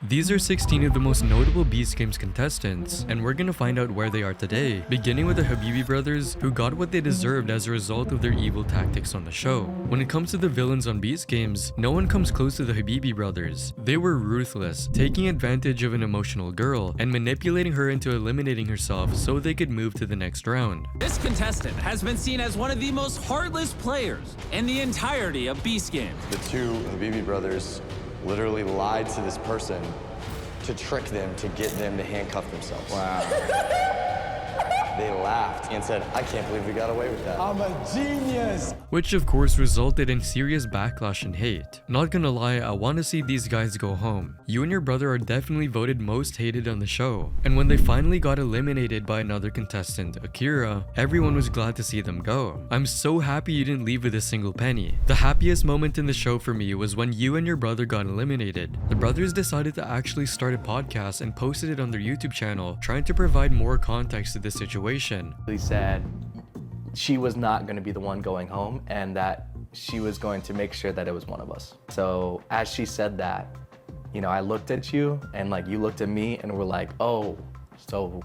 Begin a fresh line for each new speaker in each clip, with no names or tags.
These are 16 of the most notable Beast Games contestants, and we're gonna find out where they are today, beginning with the Habibi brothers, who got what they deserved as a result of their evil tactics on the show. When it comes to the villains on Beast Games, no one comes close to the Habibi brothers. They were ruthless, taking advantage of an emotional girl and manipulating her into eliminating herself so they could move to the next round.
This contestant has been seen as one of the most heartless players in the entirety of Beast Games.
The two Habibi brothers literally lied to this person to trick them, to get them to handcuff themselves.
Wow.
They laughed and said, I can't believe we got away with that.
I'm a genius!
Which of course resulted in serious backlash and hate. Not gonna lie, I want to see these guys go home. You and your brother are definitely voted most hated on the show. And when they finally got eliminated by another contestant, Akira, everyone was glad to see them go. I'm so happy you didn't leave with a single penny. The happiest moment in the show for me was when you and your brother got eliminated. The brothers decided to actually start a podcast and posted it on their YouTube channel, trying to provide more context to the situation.
He said she was not going to be the one going home and that she was going to make sure that it was one of us. So as she said that, you know, I looked at you and like you looked at me and we're like, oh, so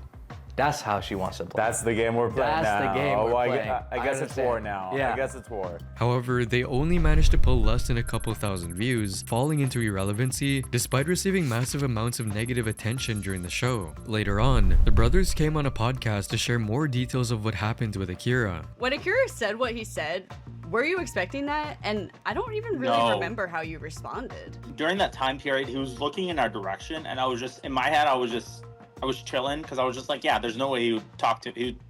that's how she wants to play.
That's the game we're playing
That's
now.
the game we're playing.
I guess it's war now.
Yeah.
I guess it's war.
However, they only managed to pull less than a couple thousand views, falling into irrelevancy despite receiving massive amounts of negative attention during the show. Later on, the brothers came on a podcast to share more details of what happened with Akira.
When Akira said what he said, were you expecting that? And I don't even really remember how you responded.
During that time period, he was looking in our direction, and I was just, in my head, I was chilling because I was just like, yeah, there's no way he would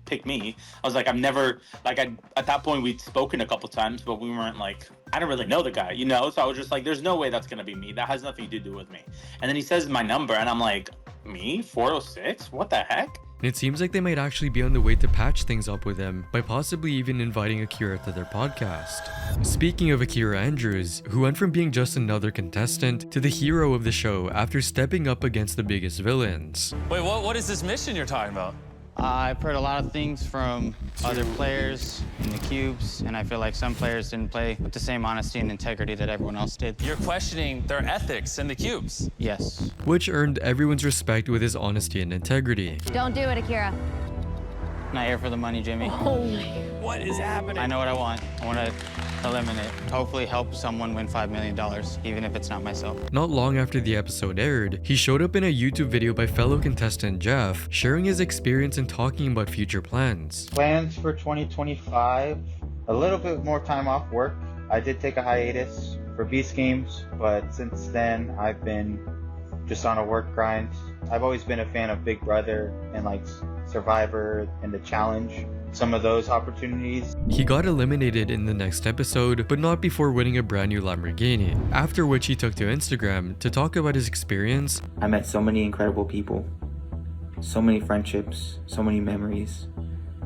pick me. I was like, I've never, like, at that point we'd spoken a couple times, but we weren't like, I don't really know the guy, you know? So I was just like, there's no way that's gonna be me. That has nothing to do with me. And then he says my number and I'm like, me? 406? What the heck?
And it seems like they might actually be on the way to patch things up with him by possibly even inviting Akira to their podcast. Speaking of Akira Andrews, who went from being just another contestant to the hero of the show after stepping up against the biggest villains.
Wait, what is this mission you're talking about?
I've heard a lot of things from other players in the cubes, and I feel like some players didn't play with the same honesty and integrity that everyone else did.
You're questioning their ethics in the cubes.
Yes.
Which earned everyone's respect with his honesty and integrity.
Don't do it, Akira.
Not here for the money, Jimmy.
What is happening?
I know what I want. I want to eliminate. Hopefully help someone win $5 million, even if it's not myself.
Not long after the episode aired, he showed up in a YouTube video by fellow contestant Jeff, sharing his experience and talking about future plans.
Plans for 2025, a little bit more time off work. I did take a hiatus for Beast Games, but since then I've been just on a work grind. I've always been a fan of Big Brother and like Survivor and the challenge. Some of those opportunities.
He got eliminated in the next episode, but not before winning a brand new Lamborghini, after which he took to Instagram to talk about his experience.
I met so many incredible people, so many friendships, so many memories,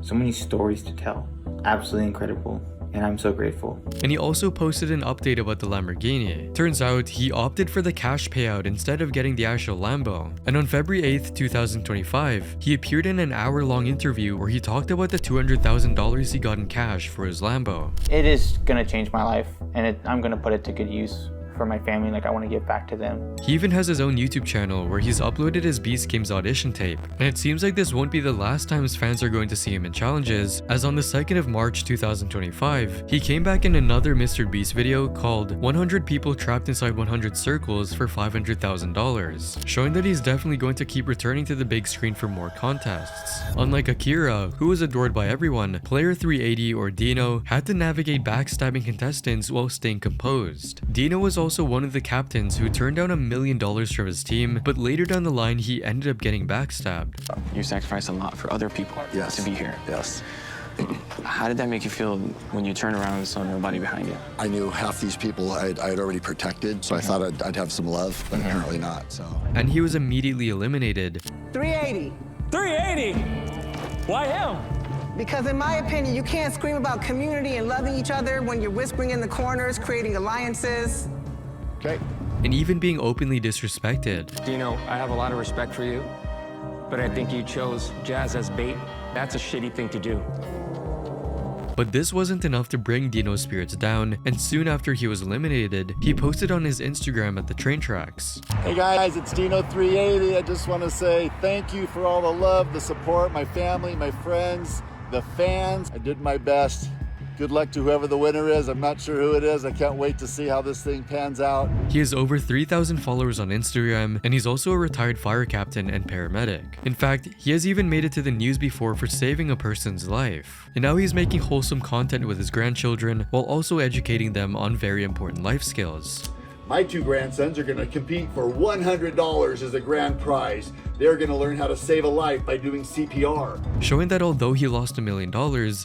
so many stories to tell. Absolutely incredible. And I'm so grateful.
And he also posted an update about the Lamborghini. Turns out, he opted for the cash payout instead of getting the actual Lambo. And on February 8th, 2025, he appeared in an hour-long interview where he talked about the $200,000 he got in cash for his Lambo.
It is going to change my life, and I'm going to put it to good use for my family. Like, I want to give back to them.
He even has his own YouTube channel where he's uploaded his Beast Games audition tape. And it seems like this won't be the last time his fans are going to see him in challenges, as on the 2nd of March 2025, he came back in another Mr. Beast video called 100 People Trapped Inside 100 Circles for $500,000, showing that he's definitely going to keep returning to the big screen for more contests. Unlike Akira, who was adored by everyone, Player 380 or Dino had to navigate backstabbing contestants while staying composed. Dino was also one of the captains who turned down $1 million from his team, but later down the line he ended up getting backstabbed.
You sacrificed a lot for other people to be here.
Yes.
How did that make you feel when you turned around and saw nobody behind you?
I knew half these people I had already protected, so I thought I'd have some love, but apparently not, so.
And he was immediately eliminated.
380.
380? Why him?
Because in my opinion, you can't scream about community and loving each other when you're whispering in the corners, creating alliances.
Okay.
And even being openly disrespected.
Dino, I have a lot of respect for you, but I think you chose Jazz as bait. That's a shitty thing to do.
But this wasn't enough to bring Dino's spirits down, and soon after he was eliminated, he posted on his Instagram at the train tracks.
Hey guys, it's Dino 380. I just want to say thank you for all the love, the support, my family, my friends, the fans. I did my best. Good luck to whoever the winner is. I'm not sure who it is. I can't wait to see how this thing pans out.
He has over 3,000 followers on Instagram, and he's also a retired fire captain and paramedic. In fact, he has even made it to the news before for saving a person's life. And now he's making wholesome content with his grandchildren while also educating them on very important life skills.
My 2 grandsons are going to compete for $100 as a grand prize. They're going to learn how to save a life by doing CPR.
Showing that although he lost $1 million,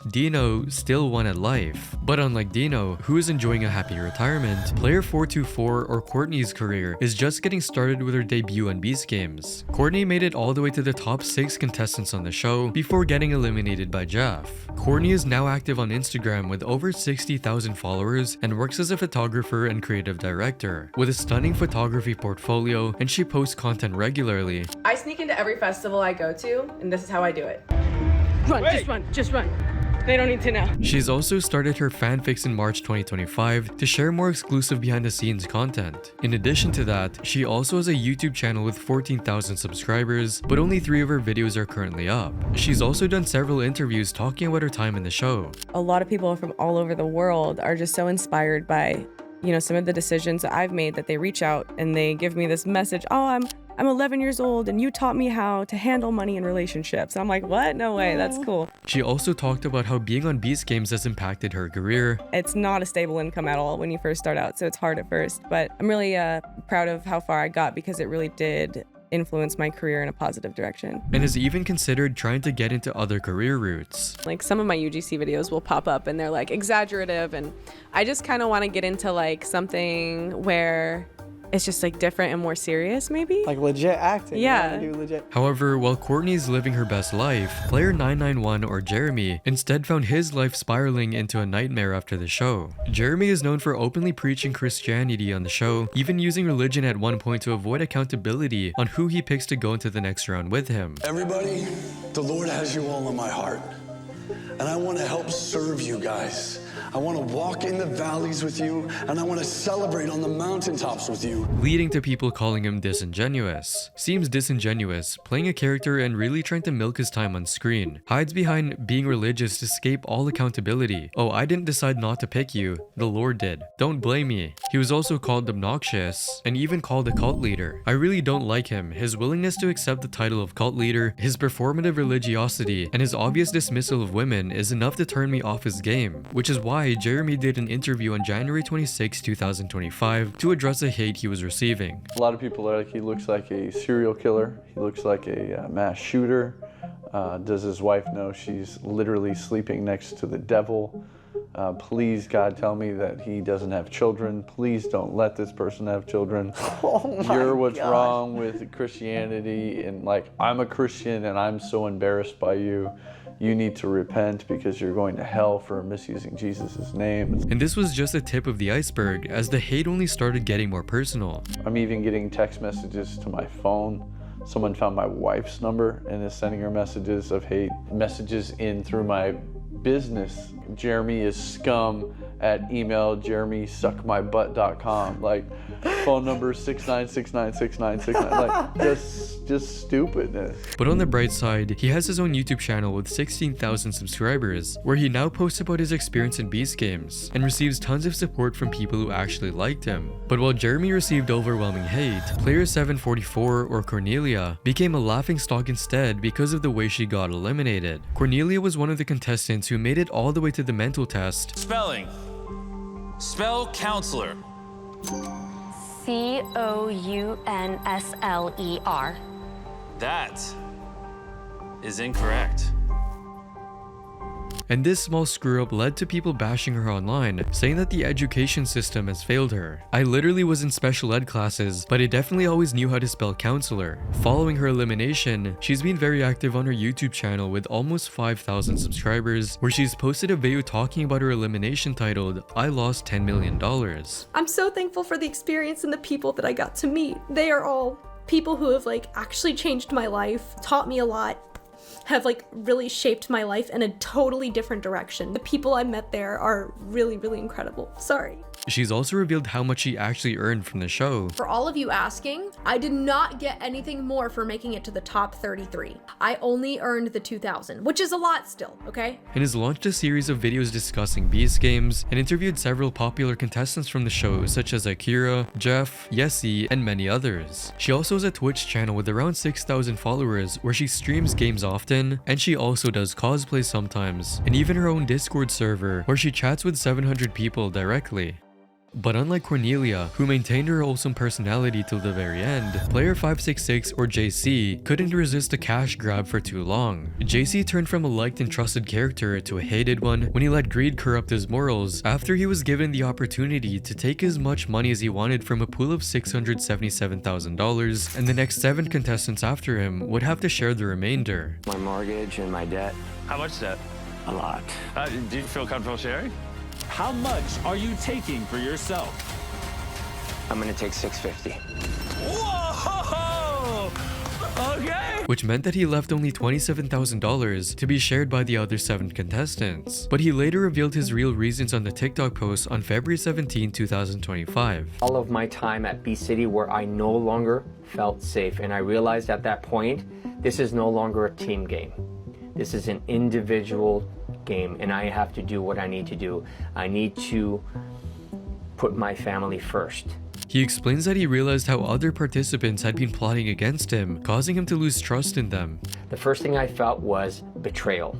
Dino still won at life. But unlike Dino, who is enjoying a happy retirement, player 424 or Courtney's career is just getting started with her debut on Beast Games. Courtney made it all the way to the top 6 contestants on the show before getting eliminated by Jeff. Courtney is now active on Instagram with over 60,000 followers and works as a photographer and creative director with a stunning photography portfolio, and she posts content regularly.
I sneak into every festival I go to, and this is how I do it.
Run, just run. They don't need to know.
She's also started her fanfics in March 2025 to share more exclusive behind-the-scenes content. In addition to that, she also has a YouTube channel with 14,000 subscribers, but only 3 of her videos are currently up. She's also done several interviews talking about her time in the show.
A lot of people from all over the world are just so inspired by, you know, some of the decisions that I've made, that they reach out and they give me this message. Oh, I'm 11 years old and you taught me how to handle money in relationships. I'm like, what? No way, that's cool.
She also talked about how being on Beast Games has impacted her career.
It's not a stable income at all when you first start out, so it's hard at first. But I'm really proud of how far I got, because it really did influence my career in a positive direction.
And has even considered trying to get into other career routes.
Like some of my UGC videos will pop up and they're like exaggerative, and I just kind of want to get into like something where it's just like different and more serious, maybe?
Like legit acting.
Yeah.
Do legit.
However, while Courtney's living her best life, player 991 or Jeremy instead found his life spiraling into a nightmare after the show. Jeremy is known for openly preaching Christianity on the show, even using religion at one point to avoid accountability on who he picks to go into the next round with him.
Everybody, the Lord has you all in my heart, and I want to help serve you guys. I want to walk in the valleys with you, and I want to celebrate on the mountaintops with you.
Leading to people calling him disingenuous. Seems disingenuous, playing a character and really trying to milk his time on screen. Hides behind being religious to escape all accountability. Oh, I didn't decide not to pick you, the Lord did. Don't blame me. He was also called obnoxious, and even called a cult leader. I really don't like him. His willingness to accept the title of cult leader, his performative religiosity, and his obvious dismissal of women is enough to turn me off his game, which is why Jeremy did an interview on January 26, 2025 to address the hate he was receiving.
A lot of people are like, he looks like a serial killer, he looks like a mass shooter. Does his wife know she's literally sleeping next to the devil? Please, God, tell me that he doesn't have children. Please don't let this person have children. You're what's wrong with Christianity, and like, I'm a Christian and I'm so embarrassed by you. You need to repent because you're going to hell for misusing Jesus' name.
And this was just the tip of the iceberg, as the hate only started getting more personal.
I'm even getting text messages to my phone. Someone found my wife's number and is sending her messages of hate. Messages in through my business. Jeremy is scum at email jeremysuckmybutt.com. Like, phone number 69696969. Like, just stupidness.
But on the bright side, he has his own YouTube channel with 16,000 subscribers, where he now posts about his experience in Beast Games and receives tons of support from people who actually liked him. But while Jeremy received overwhelming hate, player 744 or Cornelia became a laughingstock instead because of the way she got eliminated. Cornelia was one of the contestants who made it all the way to the mental test.
Spelling. Spell counselor.
COUNSLER.
That is incorrect.
And this small screw-up led to people bashing her online, saying that the education system has failed her. I literally was in special ed classes, but I definitely always knew how to spell counselor. Following her elimination, she's been very active on her YouTube channel with almost 5,000 subscribers, where she's posted a video talking about her elimination titled, I Lost $10 Million.
I'm so thankful for the experience and the people that I got to meet. They are all people who have like actually changed my life, taught me a lot, have like really shaped my life in a totally different direction. The people I met there are really, really incredible. Sorry.
She's also revealed how much she actually earned from the show.
For all of you asking, I did not get anything more for making it to the top 33. I only earned the 2,000, which is a lot still, okay?
And has launched a series of videos discussing Beast Games and interviewed several popular contestants from the show such as Akira, Jeff, Yessie, and many others. She also has a Twitch channel with around 6,000 followers where she streams games often, and she also does cosplay sometimes, and even her own Discord server where she chats with 700 people directly. But unlike Cornelia, who maintained her wholesome personality till the very end, player 566 or JC couldn't resist a cash grab for too long. JC turned from a liked and trusted character to a hated one when he let greed corrupt his morals after he was given the opportunity to take as much money as he wanted from a pool of $677,000, and the next 7 contestants after him would have to share the remainder.
My mortgage and my debt.
How much debt?
A lot.
Do you feel comfortable sharing? How much are you taking for yourself?
I'm gonna take $650.
Whoa! Okay.
Which meant that he left only $27,000 to be shared by the other 7 contestants. But he later revealed his real reasons on the TikTok post on February 17, 2025.
All of my time at B City where I no longer felt safe, and I realized at that point, this is no longer a team game. This is an individual game, and I have to do what I need to do. I need to put my family first.
He explains that he realized how other participants had been plotting against him, causing him to lose trust in them.
The first thing I felt was betrayal.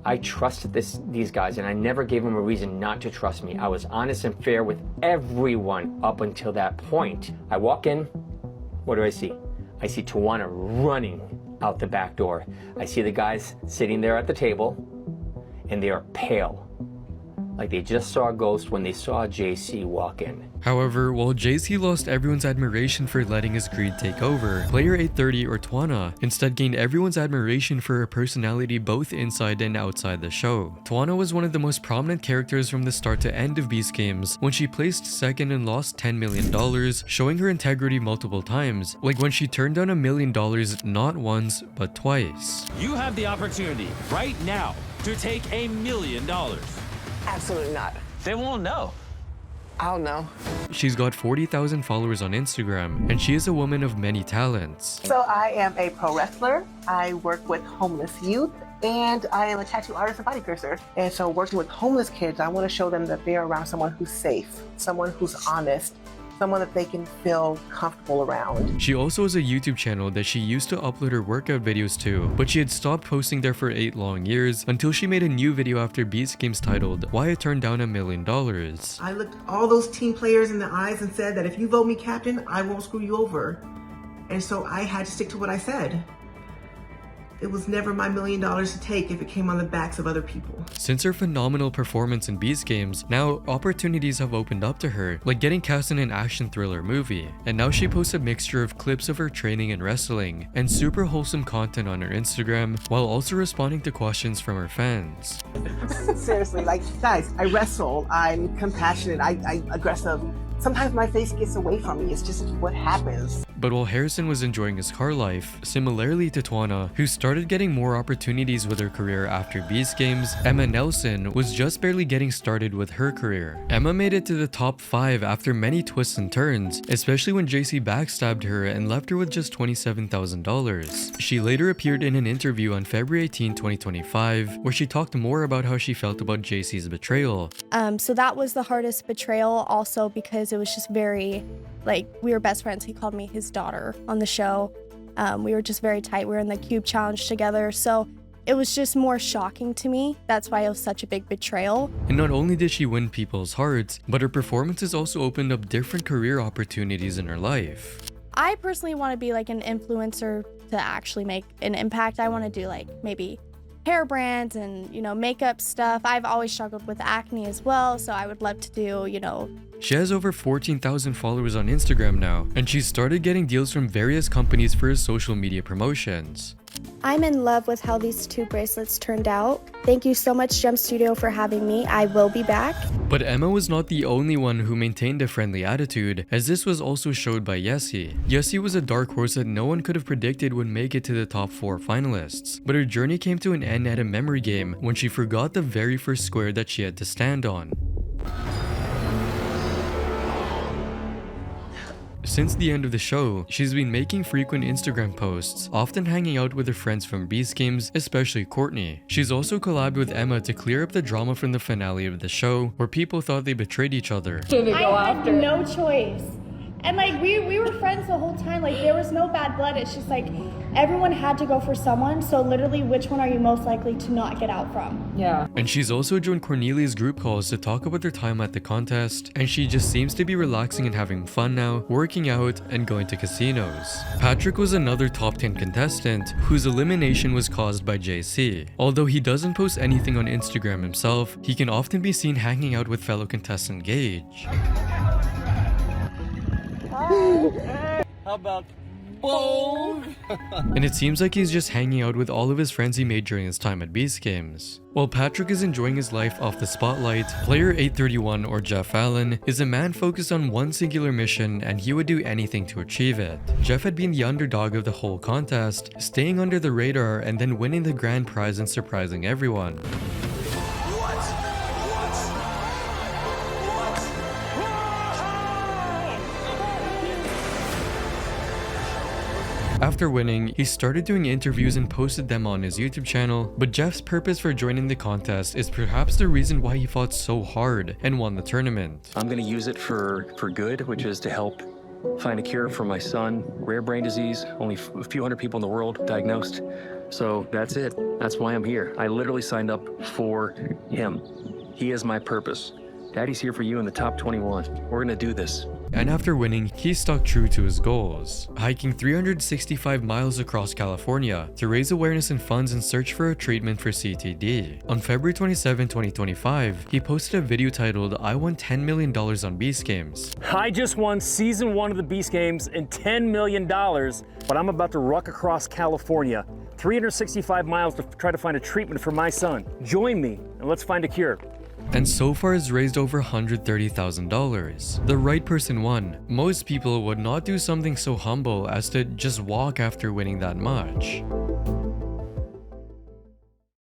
I trusted these guys, and I never gave them a reason not to trust me. I was honest and fair with everyone up until that point. I walk in, what do I see? I see Tuana running out the back door. I see the guys sitting there at the table, and they are pale, like they just saw a ghost when they saw JC walk in.
However, while JC lost everyone's admiration for letting his greed take over, player 830 or Tuana instead gained everyone's admiration for her personality both inside and outside the show. Tuana was one of the most prominent characters from the start to end of Beast Games when she placed second and lost $10 million, showing her integrity multiple times, like when she turned down $1 million not once but twice.
You have the opportunity right now to take $1 million.
Absolutely not.
They won't know.
I'll know.
She's got 40,000 followers on Instagram, and she is a woman of many talents.
So I am a pro wrestler. I work with homeless youth, and I am a tattoo artist and body piercer. And so working with homeless kids, I want to show them that they're around someone who's safe, someone who's honest, someone that they can feel comfortable around.
She also has a YouTube channel that she used to upload her workout videos to, but she had stopped posting there for 8 long years until she made a new video after Beast Games titled Why I Turned Down $1 Million.
I looked all those team players in the eyes and said that if you vote me captain, I won't screw you over. And so I had to stick to what I said. It was never my $1 million to take if it came on the backs of other people.
Since her phenomenal performance in Beast Games, now opportunities have opened up to her, like getting cast in an action thriller movie. And now she posts a mixture of clips of her training and wrestling, and super wholesome content on her Instagram, while also responding to questions from her fans.
Seriously, like, guys, I wrestle, I'm compassionate, I aggressive. Sometimes my face gets away from me, it's just what happens.
But while Harrison was enjoying his car life, similarly to Tuana, who started getting more opportunities with her career after Beast Games, Emma Nelson was just barely getting started with her career. Emma made it to the top 5 after many twists and turns, especially when JC backstabbed her and left her with just $27,000. She later appeared in an interview on February 18, 2025, where she talked more about how she felt about JC's betrayal.
So that was the hardest betrayal, also because it was just very, like, we were best friends. He called me his daughter on the show. We were just very tight. We were in the Cube Challenge together. So it was just more shocking to me. That's why it was such a big betrayal.
And not only did she win people's hearts, but her performances also opened up different career opportunities in her life.
I personally want to be like an influencer to actually make an impact. I want to do like maybe hair brands and, you know, makeup stuff. I've always struggled with acne as well. So I would love to do, you know,
She has over 14,000 followers on Instagram now, and she's started getting deals from various companies for her social media promotions.
I'm in love with how these 2 bracelets turned out. Thank you so much, Gem Studio, for having me. I will be back.
But Emma was not the only one who maintained a friendly attitude, as this was also showed by Yessie. Yessie was a dark horse that no one could have predicted would make it to the top 4 finalists, but her journey came to an end at a memory game when she forgot the very first square that she had to stand on. Since the end of the show, she's been making frequent Instagram posts, often hanging out with her friends from Beast Games, especially Courtney. She's also collabed with Emma to clear up the drama from the finale of the show, where people thought they betrayed each other.
I had no choice. And like we were friends the whole time. Like there was no bad blood. It's just like everyone had to go for someone. So literally, which one are you most likely to not get out from? Yeah.
And she's also joined Cornelia's group calls to talk about their time at the contest, and she just seems to be relaxing and having fun now, working out and going to casinos. Patrick was another top 10 contestant whose elimination was caused by JC. Although he doesn't post anything on Instagram himself, he can often be seen hanging out with fellow contestant Gage.
How about boom?
And it seems like he's just hanging out with all of his friends he made during his time at Beast Games. While Patrick is enjoying his life off the spotlight, player 831 or Jeff Allen is a man focused on one singular mission, and he would do anything to achieve it. Jeff had been the underdog of the whole contest, staying under the radar and then winning the grand prize and surprising everyone. After winning, he started doing interviews and posted them on his YouTube channel, but Jeff's purpose for joining the contest is perhaps the reason why he fought so hard and won the tournament.
I'm going to use it for good, which is to help find a cure for my son. Rare brain disease, only a few hundred people in the world diagnosed. So that's it. That's why I'm here. I literally signed up for him. He is my purpose. Daddy's here for you in the top 21. We're going to do this.
And after winning, he stuck true to his goals, hiking 365 miles across California to raise awareness and funds and search for a treatment for CTD. On February 27, 2025, he posted a video titled, "I won $10 million on Beast Games."
I just won season 1 of the Beast Games and $10 million, but I'm about to ruck across California, 365 miles to try to find a treatment for my son. Join me and let's find a cure.
And so far has raised over $130,000. The right person won. Most people would not do something so humble as to just walk after winning that much.